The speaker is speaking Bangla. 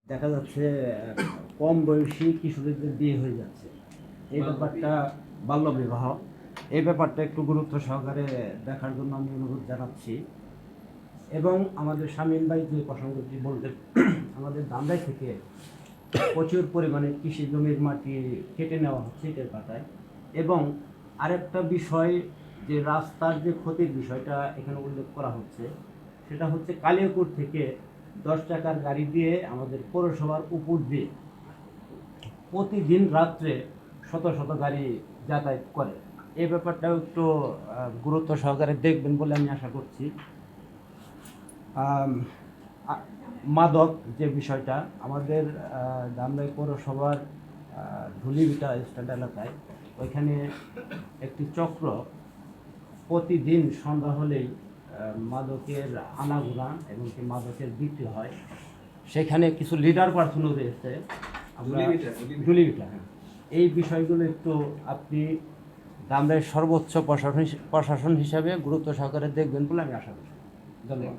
দেখা যাচ্ছে কম বয়সী কিশোরীদের বিয়ে হয়ে যাচ্ছে। এই ব্যাপারটা বাল্যবিবাহ, এই ব্যাপারটা একটু গুরুত্ব সহকারে দেখার জন্য আমি অনুরোধ জানাচ্ছি। এবং আমাদের শামীম ভাই যে প্রসঙ্গটি বলতে, আমাদের ধামরাই থেকে প্রচুর পরিমাণে কৃষি জমির মাটি কেটে নেওয়া হচ্ছে ইটের পাতায়। এবং আরেকটা বিষয়, যে রাস্তার যে ক্ষতির বিষয়টা এখানে উল্লেখ করা হচ্ছে, সেটা হচ্ছে কালিয়াকৈর থেকে 10 টাকার গাড়ি দিয়ে আমাদের পৌরসভার উপর দিয়ে প্রতিদিন রাত্রে শত শত গাড়ি যাতায়াত করে। এই ব্যাপারটাও একটু গুরুত্ব সহকারে দেখবেন বলে আমি আশা করছি। মাদক যে বিষয়টা, আমাদের ধামরাই পৌরসভার ধুলিভিটা স্ট্যান্ড এলাকায় ওইখানে একটি চক্র প্রতিদিন সন্ধ্যা হলেই মাদকের আনাগোনা এবং কি মাদকের বিক্রি হয়। সেখানে কিছু লিডার পার্সনও রয়েছে। ধুলিভিটা, হ্যাঁ। এই বিষয়গুলো একটু আপনি ধামরাইয়ের সর্বোচ্চ প্রশাসন হিসাবে গুরুত্ব সহকারে দেখবেন বলে আমি আশা করি। ধন্যবাদ।